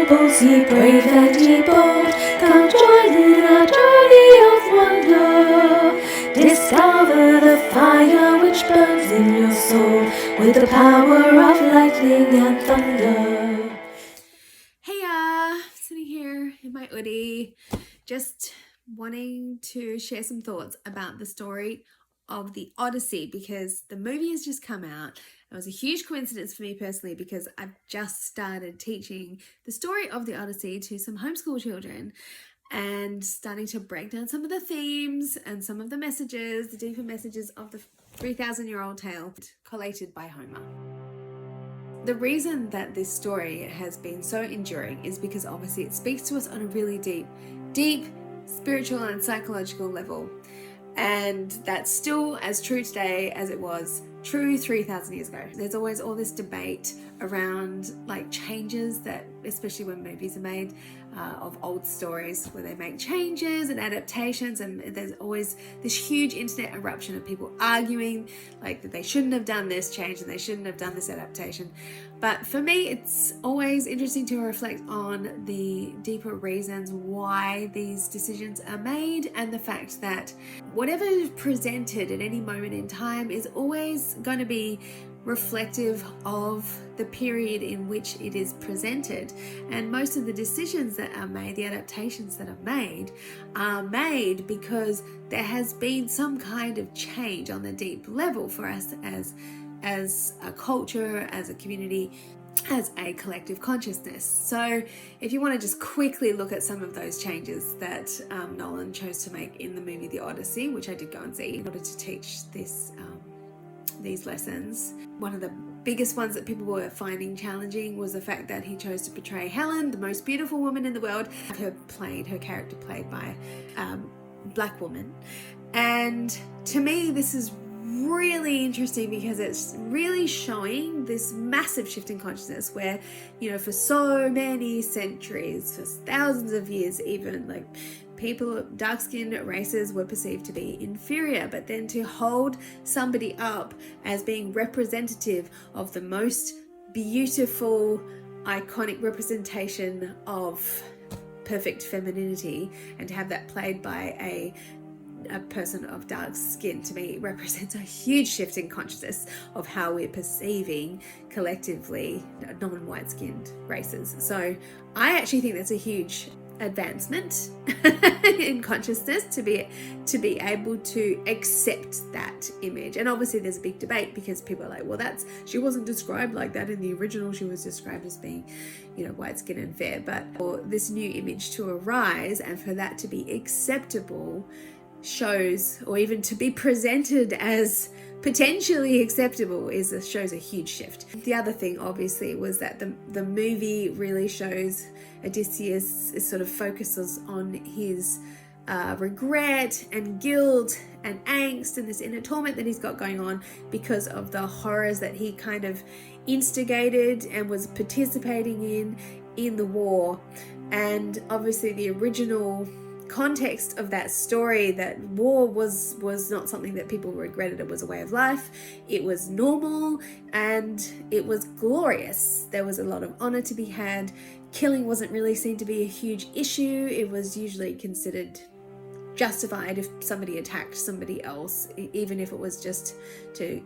peoples, ye brave and ye bold, come join in our journey of wonder. Discover the fire which burns in your soul with the power of lightning and thunder. Hey, sitting here in my Odyssey, just wanting to share some thoughts about the story of the Odyssey, because the movie has just come out. It was a huge coincidence for me personally, because I've just started teaching the story of the Odyssey to some homeschool children and starting to break down some of the themes and some of the messages, the deeper messages of the 3,000-year-old tale collated by Homer. The reason that this story has been so enduring is because obviously it speaks to us on a really deep spiritual and psychological level. And that's still as true today as it was true 3,000 years ago. There's always all this debate around like changes that, especially when movies are made of old stories, where they make changes and adaptations, and there's always this huge internet eruption of people arguing like that they shouldn't have done this change and they shouldn't have done this adaptation. But for me, it's always interesting to reflect on the deeper reasons why these decisions are made, and the fact that whatever is presented at any moment in time is always going to be reflective of the period in which it is presented. And most of the decisions that are made, the adaptations that are made because there has been some kind of change on the deep level for us as a culture, as a community, as a collective consciousness. So if you want to just quickly look at some of those changes that Nolan chose to make in the movie The Odyssey, which I did go and see in order to teach these lessons. One of the biggest ones that people were finding challenging was the fact that he chose to portray Helen, the most beautiful woman in the world, her character played by a black woman. And to me, this is really interesting because it's really showing this massive shift in consciousness where, for so many centuries, for thousands of years even, like people, dark-skinned races were perceived to be inferior, but then to hold somebody up as being representative of the most beautiful, iconic representation of perfect femininity, and to have that played by a person of dark skin, to me represents a huge shift in consciousness of how we're perceiving collectively non-white skinned races. So I actually think that's a huge advancement in consciousness to be able to accept that image. And obviously there's a big debate because people are like, well, she wasn't described like that in the original. She was described as being white skin and fair. But for this new image to arise and for that to be acceptable shows, or even to be presented as potentially acceptable, shows a huge shift. The other thing obviously was that the movie really shows Odysseus sort of focuses on his regret and guilt and angst and this inner torment that he's got going on because of the horrors that he kind of instigated and was participating in the war. And obviously the original context of that story, that war was not something that people regretted. It was a way of life, it was normal, and it was glorious. There was a lot of honor to be had. Killing wasn't really seen to be a huge issue. It was usually considered justified if somebody attacked somebody else, even if it was just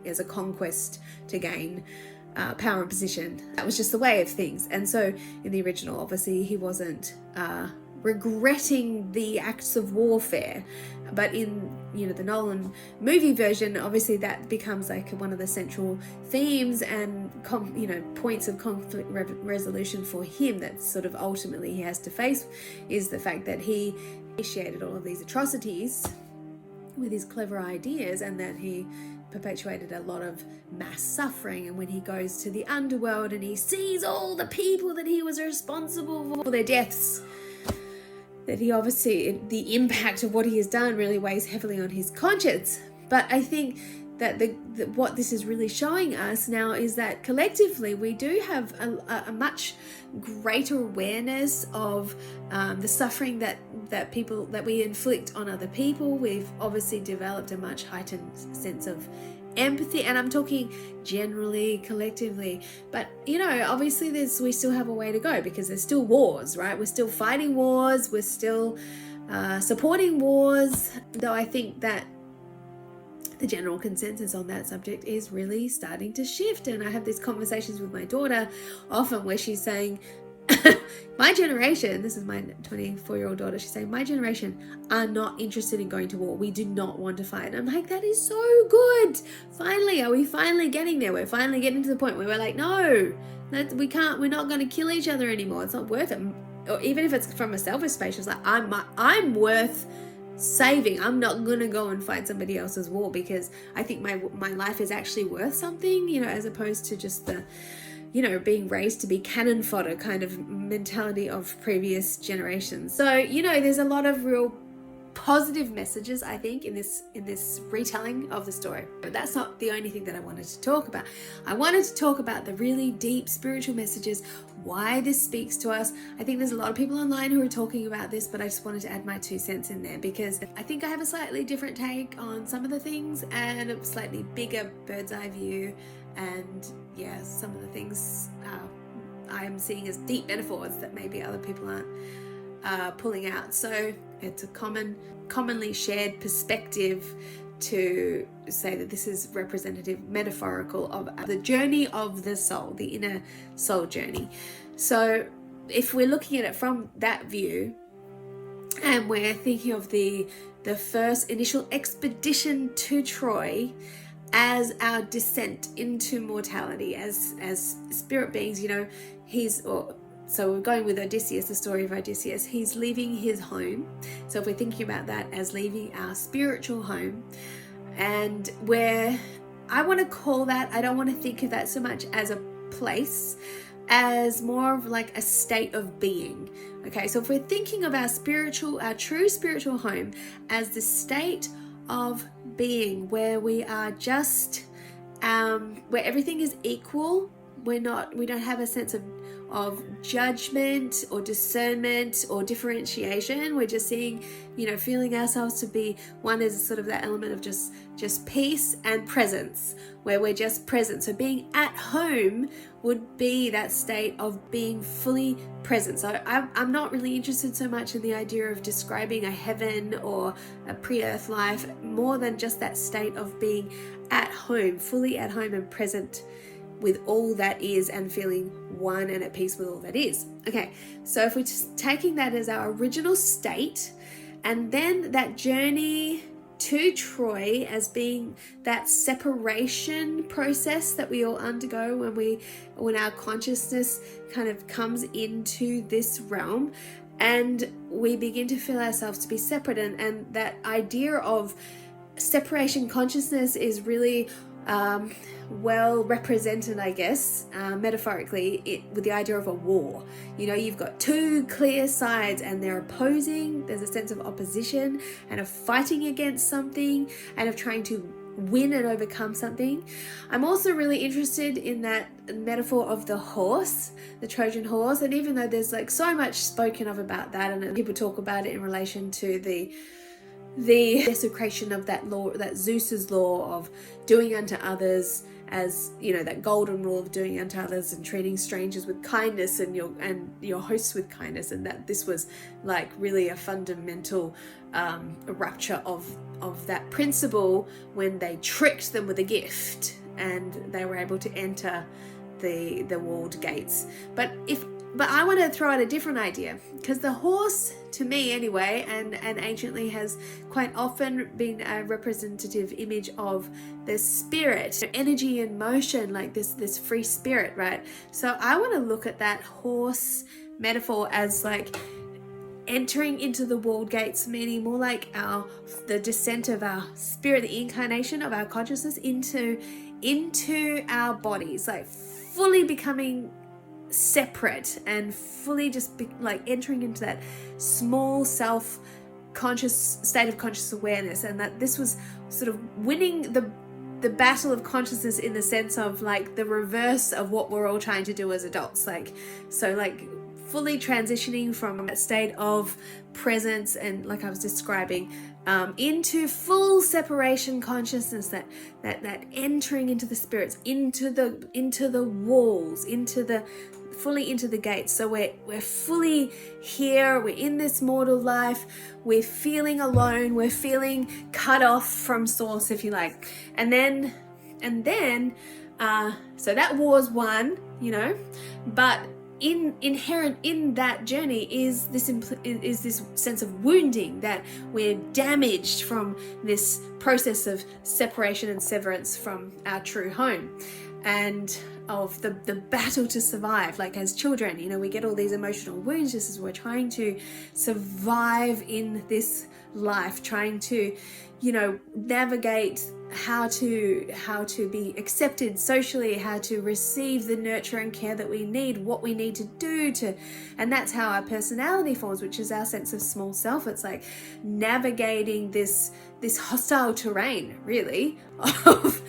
as a conquest to gain power and position. That was just the way of things. And so in the original, obviously he wasn't regretting the acts of warfare, but in the Nolan movie version, obviously that becomes like one of the central themes and points of conflict resolution for him, that sort of ultimately he has to face, is the fact that he initiated all of these atrocities with his clever ideas, and that he perpetuated a lot of mass suffering. And when he goes to the underworld and he sees all the people that he was responsible for their deaths, that he obviously, the impact of what he has done really weighs heavily on his conscience. But I think that what this is really showing us now is that collectively we do have a much greater awareness of the suffering that we inflict on other people. We've obviously developed a much heightened sense of empathy, and I'm talking generally, collectively, but obviously we still have a way to go, because there's still wars, right? We're still fighting wars, we're still supporting wars, though I think that the general consensus on that subject is really starting to shift. And I have these conversations with my daughter often where she's saying, my generation, this is my 24-year-old daughter, she's saying, my generation are not interested in going to war. We do not want to fight. And I'm like, that is so good. Finally, are we finally getting there? We're finally getting to the point where we're like, no, we can't, we're not going to kill each other anymore. It's not worth it. Or even if it's from a selfish space, it's like, I'm worth saving. I'm not gonna go and fight somebody else's war, because I think my life is actually worth something, as opposed to just the being raised to be cannon fodder kind of mentality of previous generations. So there's a lot of real positive messages, I think, in this retelling of the story. But that's not the only thing that I wanted to talk about. I wanted to talk about the really deep spiritual messages, why this speaks to us. I think there's a lot of people online who are talking about this, but I just wanted to add my 2 cents in there, because I think I have a slightly different take on some of the things, and a slightly bigger bird's eye view, and some of the things I am seeing as deep metaphors that maybe other people aren't pulling out. So it's a commonly shared perspective to say that this is representative, metaphorical of the journey of the soul, the inner soul journey. So if we're looking at it from that view, and we're thinking of the first initial expedition to Troy as our descent into mortality, as spirit beings, so we're going with Odysseus, the story of Odysseus. He's leaving his home. So if we're thinking about that as leaving our spiritual home, and where I want to call that, I don't want to think of that so much as a place, as more of like a state of being. Okay, so if we're thinking of our true spiritual home as the state of being, where we are just, where everything is equal, we don't have a sense of judgment or discernment or differentiation. We're just seeing, feeling ourselves to be one, is sort of that element of just peace and presence, where we're just present. So being at home would be that state of being fully present. So I'm not really interested so much in the idea of describing a heaven or a pre-earth life, more than just that state of being at home, fully at home and present with all that is, and feeling one and at peace with all that is. Okay, so if we're just taking that as our original state, and then that journey to Troy as being that separation process that we all undergo when our consciousness kind of comes into this realm, and we begin to feel ourselves to be separate, and that idea of separation consciousness is really well represented, I guess, metaphorically, with the idea of a war. You've got 2 clear sides, and they're opposing. There's a sense of opposition and of fighting against something, and of trying to win and overcome something. I'm also really interested in that metaphor of the horse, the Trojan horse. And even though there's like so much spoken of about that, and people talk about it in relation to the desecration of that law, that Zeus's law of doing unto others, as that golden rule of doing unto others and treating strangers with kindness, and your hosts with kindness, and that this was like really a fundamental rupture of that principle when they tricked them with a gift and they were able to enter the walled gates. But I want to throw out a different idea, because the horse, to me anyway, and anciently has quite often been a representative image of the spirit, energy and motion, like this free spirit, right? So I want to look at that horse metaphor as like entering into the walled gates, meaning more like the descent of our spirit, the incarnation of our consciousness into our bodies, like fully becoming separate and fully just like entering into that small self-conscious state of conscious awareness. And that this was sort of winning the battle of consciousness, in the sense of like the reverse of what we're all trying to do as adults. Like, so like fully transitioning from that state of presence and, like I was describing, into full separation consciousness, that entering into the spirits, into the walls, fully into the gates. So we're fully here, we're in this mortal life, we're feeling alone, we're feeling cut off from source, if you like. And then so that was one, but inherent in that journey is this sense of wounding, that we're damaged from this process of separation and severance from our true home, and of the battle to survive. Like as children, we get all these emotional wounds just as we're trying to survive in this life, trying to navigate how to be accepted socially, how to receive the nurture and care that we need, what we need to do to, and that's how our personality forms, which is our sense of small self. It's like navigating this hostile terrain, really, of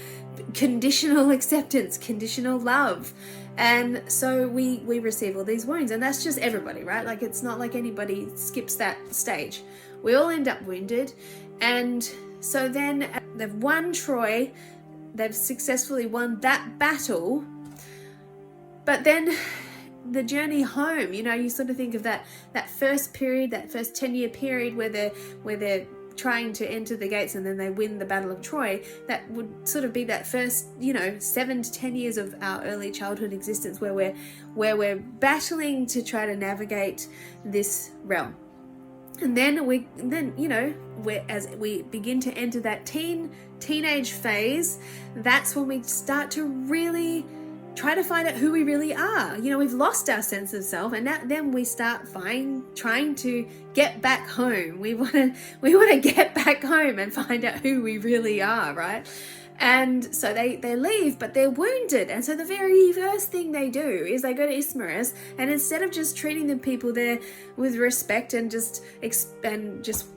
conditional acceptance, conditional love. And so we receive all these wounds, and that's just everybody, right? Like it's not like anybody skips that stage. We all end up wounded. And so then they've won Troy, they've successfully won that battle, but then the journey home, you sort of think of that first period, that first 10-year period where they're trying to enter the gates and then they win the Battle of Troy. That would sort of be that first 7 to 10 years of our early childhood existence, where we're battling to try to navigate this realm. And then as we begin to enter that teenage phase, that's when we start to really try to find out who we really are. We've lost our sense of self, and then we start trying to get back home. We want to get back home and find out who we really are, right? And so they leave, but they're wounded. And so the very first thing they do is they go to Ismaris, and instead of just treating the people there with respect and just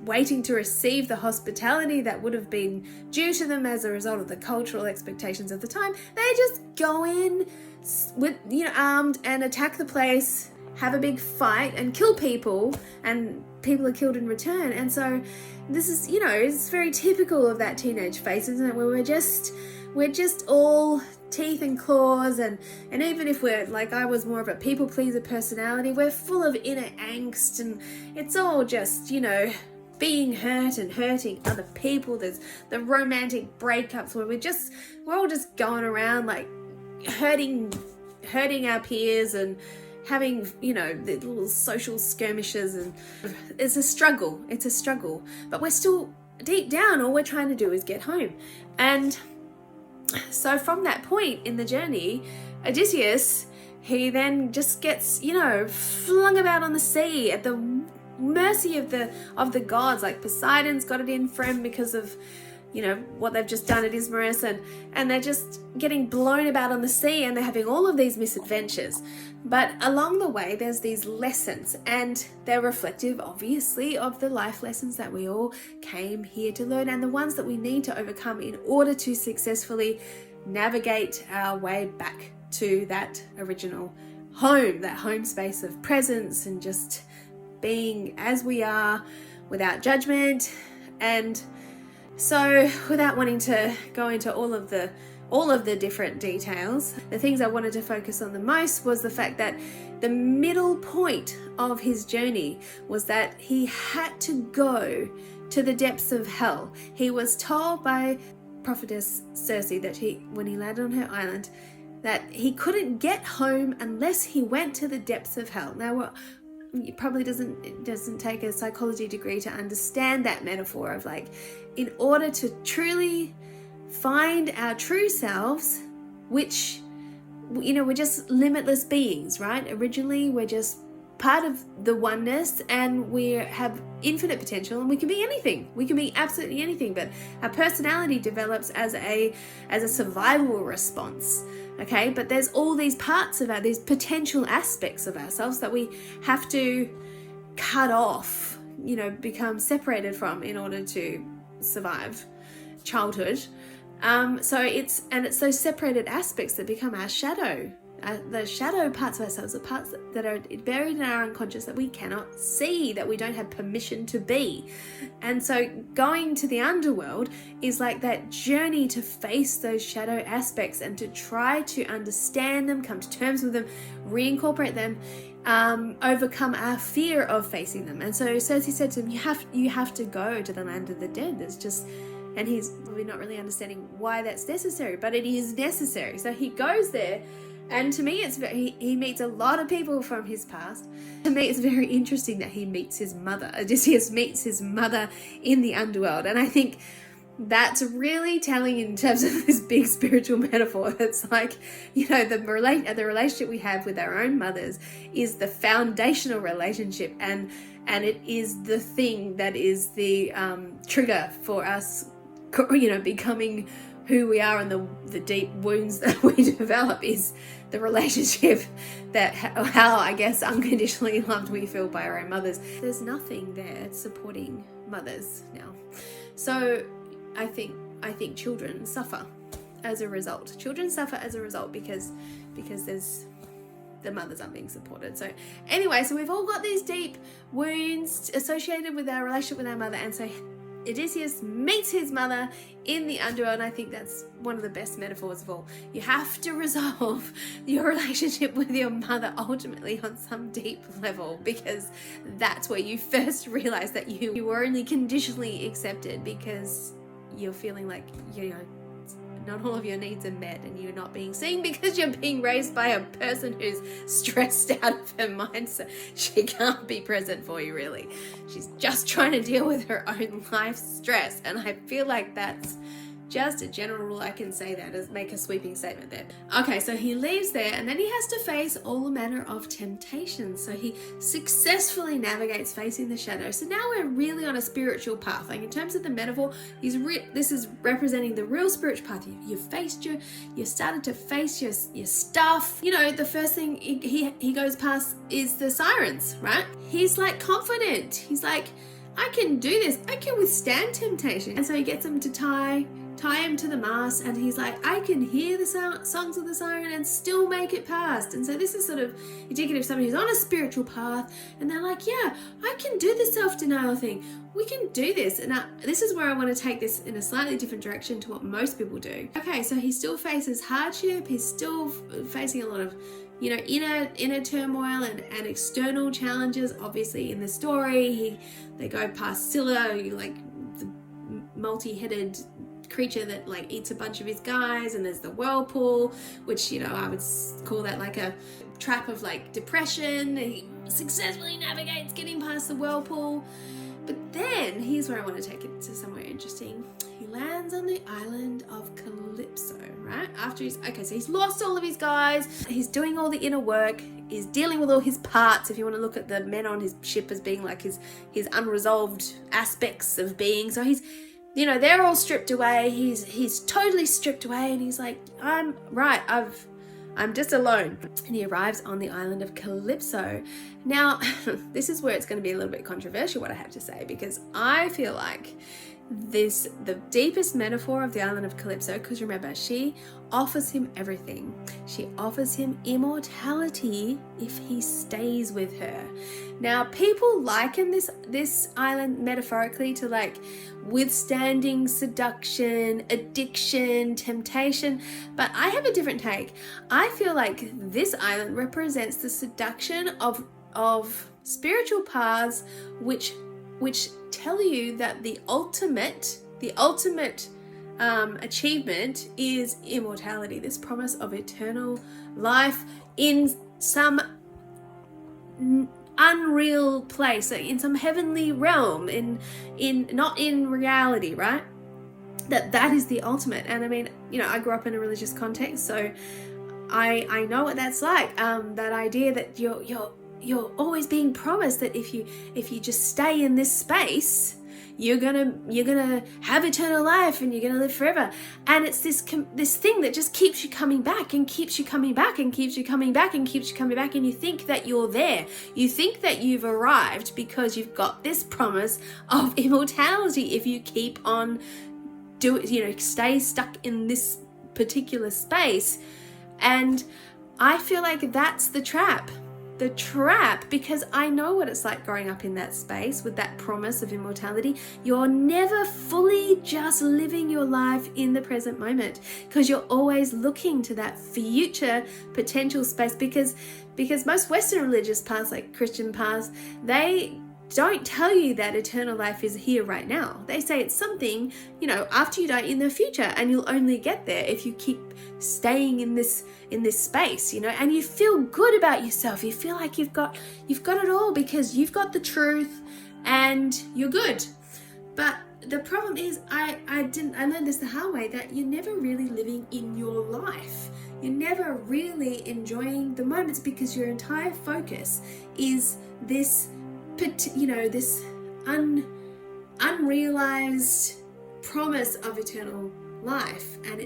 waiting to receive the hospitality that would have been due to them as a result of the cultural expectations of the time, they just go in with armed and attack the place, have a big fight and kill people, and people are killed in return. And so this is, it's very typical of that teenage phase, isn't it? Where we're just all teeth and claws, and even if we're like, I was more of a people pleaser personality, we're full of inner angst, and it's all just, being hurt and hurting other people. There's the romantic breakups where we're all just going around like hurting our peers and having, the little social skirmishes, and it's a struggle, but we're still deep down, all we're trying to do is get home. And so from that point in the journey, Odysseus, he then just gets, flung about on the sea at the mercy of the gods. Like Poseidon's got it in for him because of what they've just done at Ismaris, and they're just getting blown about on the sea, and they're having all of these misadventures. But along the way, there's these lessons, and they're reflective, obviously, of the life lessons that we all came here to learn, and the ones that we need to overcome in order to successfully navigate our way back to that original home, that home space of presence and just being as we are without judgment. And so without wanting to go into all of the different details, the things I wanted to focus on the most was the fact that the middle point of his journey was that he had to go to the depths of hell. He was told by prophetess Circe that when he landed on her island, that he couldn't get home unless he went to the depths of hell. Now, it probably doesn't take a psychology degree to understand that metaphor of like, in order to truly find our true selves, which, we're just limitless beings, right? Originally, we're just part of the oneness, and we have infinite potential, and we can be anything. We can be absolutely anything, but our personality develops as a survival response. Okay, but there's all these parts of these potential aspects of ourselves that we have to cut off, become separated from in order to survive childhood. So it's those separated aspects that become our shadow, the shadow parts of ourselves, the parts that are buried in our unconscious that we cannot see, that we don't have permission to be. And so going to the underworld is like that journey to face those shadow aspects and to try to understand them, come to terms with them, reincorporate them, overcome our fear of facing them. And so Cersei said to him, you have to go to the land of the dead. There's just, and he's probably not really understanding why that's necessary, but it is necessary. So he goes there, and to me he meets a lot of people from his past. To me it's very interesting that he meets his mother. Odysseus meets his mother in the underworld, and I think that's really telling in terms of this big spiritual metaphor. It's like, you know, the relationship we have with our own mothers is the foundational relationship, and it is the thing that is the trigger for us, you know, becoming who we are, and the deep wounds that we develop is the relationship that how I guess unconditionally loved we feel by our own mothers. There's nothing there supporting mothers now. So I think children suffer as a result. Children suffer as a result because there's the mothers aren't being supported. So anyway, so we've all got these deep wounds associated with our relationship with our mother, and so Odysseus meets his mother in the underworld, and I think that's one of the best metaphors of all. You have to resolve your relationship with your mother ultimately on some deep level, because that's where you first realize that you were only conditionally accepted because you're feeling like, you know, not all of your needs are met, and you're not being seen because you're being raised by a person who's stressed out of her mind, so she can't be present for you really. She's just trying to deal with her own life stress, and I feel like that's just a general rule. I can say that as make a sweeping statement there. Okay, so he leaves there, and then he has to face all manner of temptations. So he successfully navigates facing the shadow. So now we're really on a spiritual path. Like in terms of the metaphor, this is representing the real spiritual path. You started to face your stuff. You know, the first thing he goes past is the sirens, right? He's like confident. He's like, I can do this. I can withstand temptation. And so he gets him to tie him to the mast, and he's like, I can hear the songs of the siren and still make it past. And so this is sort of indicative of somebody who's on a spiritual path, and they're like, yeah, I can do the self-denial thing. We can do this. And this is where I want to take this in a slightly different direction to what most people do. Okay, so he still faces hardship. He's still facing a lot of, you know, inner turmoil and external challenges. Obviously in the story, they go past Scylla, like the multi-headed creature that like eats a bunch of his guys, and there's the whirlpool, which, you know, I would call that like a trap of like depression. He successfully navigates getting past the whirlpool, but then here's where I want to take it to somewhere interesting. He lands on the island of Calypso, right? So he's lost all of his guys, he's doing all the inner work, he's dealing with all his parts. If you want to look at the men on his ship as being like his unresolved aspects of being, so he's, you know, they're all stripped away. He's totally stripped away, and he's like, I'm just alone. And he arrives on the island of Calypso. Now, this is where it's going to be a little bit controversial, what I have to say, because I feel like the deepest metaphor of the island of Calypso, because remember, she offers him everything. She offers him immortality if he stays with her. Now, people liken this island metaphorically to like withstanding seduction, addiction, temptation, but I have a different take. I feel like this island represents the seduction of spiritual paths which tell you that the ultimate achievement is immortality, this promise of eternal life in some unreal place, in some heavenly realm, in not in reality, right? That is the ultimate. And I mean, you know, I grew up in a religious context, so I know what that's like. That idea that you're always being promised that if you just stay in this space, you're gonna have eternal life and you're gonna live forever. And it's this thing that just keeps you coming back and keeps you coming back and keeps you coming back and keeps you coming back, and you think that you're there. You think that you've arrived because you've got this promise of immortality if you keep on stay stuck in this particular space. And I feel like that's the trap. The trap, because I know what it's like growing up in that space with that promise of immortality. You're never fully just living your life in the present moment, because you're always looking to that future potential space, because most Western religious paths, like Christian paths, they don't tell you that eternal life is here right now. They say it's something, after you die, in the future, and you'll only get there if you keep staying in this space, and you feel good about yourself. You feel like you've got it all because you've got the truth and you're good. But the problem is, I learned this the hard way, that you're never really living in your life. You're never really enjoying the moments, because your entire focus is this unrealized promise of eternal life, and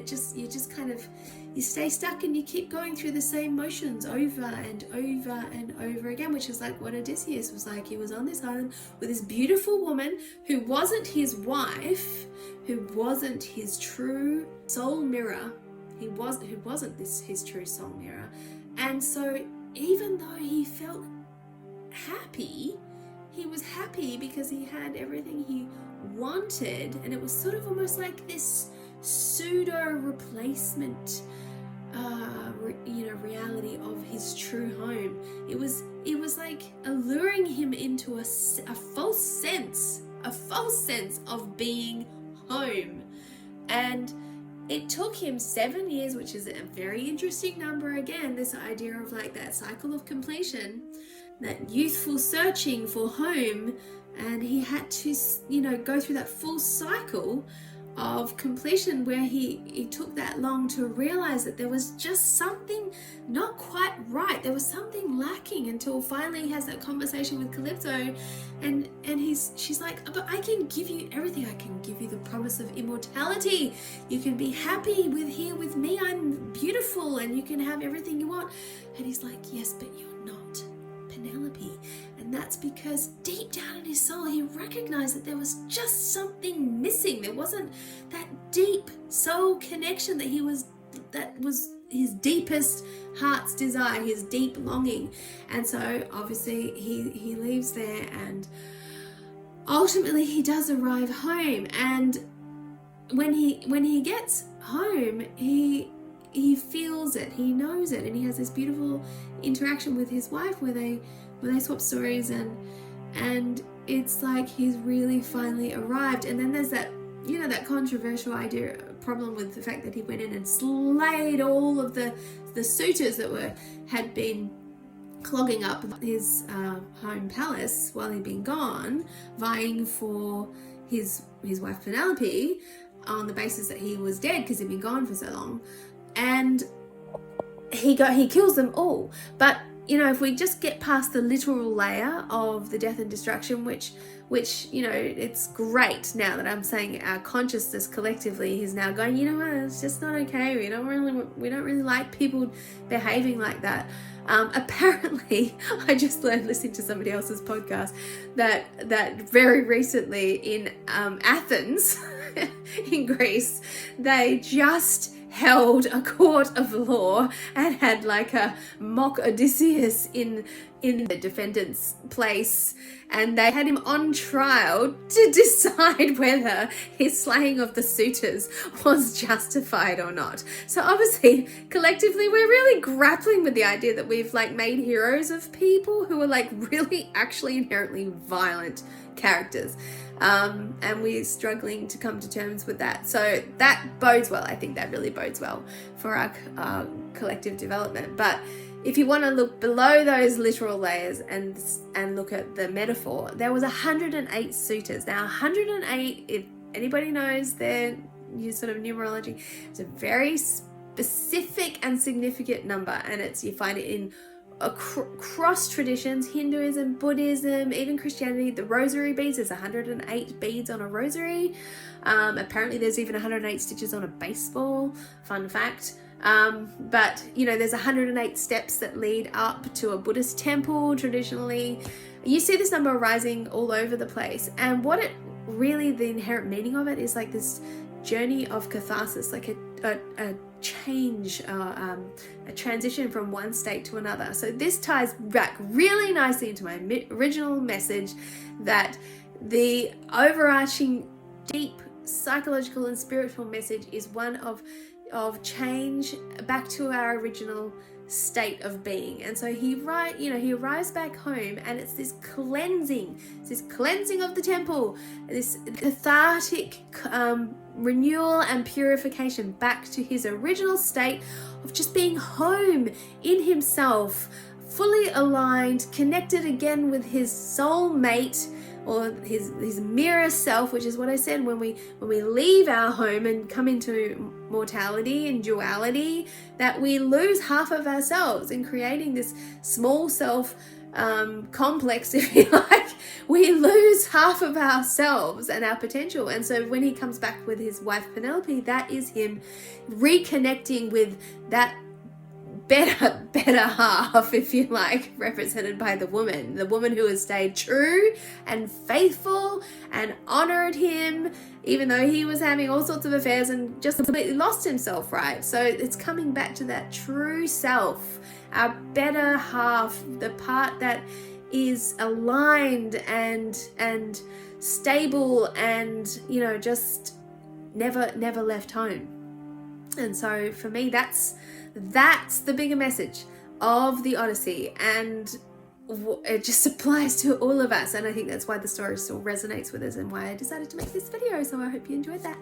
you stay stuck, and you keep going through the same motions over and over and over again, which is like what Odysseus was like. He was on this island with this beautiful woman who wasn't his wife, who wasn't his true soul mirror, who wasn't his true soul mirror. And so even though he felt happy, he was happy because he had everything he wanted, and it was sort of almost like this pseudo replacement reality of his true home. It was like alluring him into a false sense of being home. And it took him 7 years, which is a very interesting number. Again, this idea of like that cycle of completion, that youthful searching for home, and he had to go through that full cycle of completion, where he took that long to realize that there was just something not quite right. There was something lacking, until finally he has that conversation with Calypso, and she's like, but I can give you everything. I can give you the promise of immortality. You can be happy here with me. I'm beautiful, and you can have everything you want. And he's like, yes, but you're not Penelope. And that's because deep down in his soul, he recognized that there was just something missing. There wasn't that deep soul connection that was his deepest heart's desire, his deep longing. And so obviously he leaves there, and ultimately he does arrive home. And when he gets home, he feels it, he knows it, and he has this beautiful interaction with his wife where they swap stories, and it's like he's really finally arrived. And then there's that that controversial problem with the fact that he went in and slayed all of the suitors that had been clogging up his home palace while he'd been gone, vying for his wife Penelope, on the basis that he was dead because he'd been gone for so long. And he kills them all. But if we just get past the literal layer of the death and destruction, which it's great now that I'm saying our consciousness collectively is now going, what, it's just not okay. We don't really like people behaving like that. Apparently, I just learned listening to somebody else's podcast that very recently in Athens, in Greece, they just held a court of law and had like a mock Odysseus in the defendant's place, and they had him on trial to decide whether his slaying of the suitors was justified or not. So obviously, collectively, we're really grappling with the idea that we've like made heroes of people who are like really actually inherently violent characters. And we're struggling to come to terms with that. So that bodes well. I think that really bodes well for our collective development. But if you want to look below those literal layers and look at the metaphor, there was 108 suitors. Now, 108, if anybody knows their sort of numerology, it's a very specific and significant number, and you find it in across traditions, Hinduism, Buddhism, even Christianity. The rosary beads, there's 108 beads on a rosary. Apparently there's even 108 stitches on a baseball, fun fact. But there's 108 steps that lead up to a Buddhist temple traditionally. You see this number rising all over the place, and what it really, the inherent meaning of it is like this journey of catharsis, like a a change, a transition from one state to another. So this ties back really nicely into my original message that the overarching deep psychological and spiritual message is one of change back to our original state of being. And so he arrives back home, and it's this cleansing of the temple, this cathartic renewal and purification back to his original state of just being home in himself, fully aligned, connected again with his soul mate, or his mirror self, which is what I said, when we leave our home and come into mortality and duality, that we lose half of ourselves in creating this small self complex, if you like. We lose half of ourselves and our potential. And so when he comes back with his wife Penelope, that is him reconnecting with that better half, if you like, represented by the woman who has stayed true and faithful and honored him, even though he was having all sorts of affairs and just completely lost himself, right? So it's coming back to that true self, our better half, the part that is aligned and stable and, you know, just never left home. And so for me, that's the bigger message of the Odyssey, and it just applies to all of us. And I think that's why the story still resonates with us and why I decided to make this video. So I hope you enjoyed that.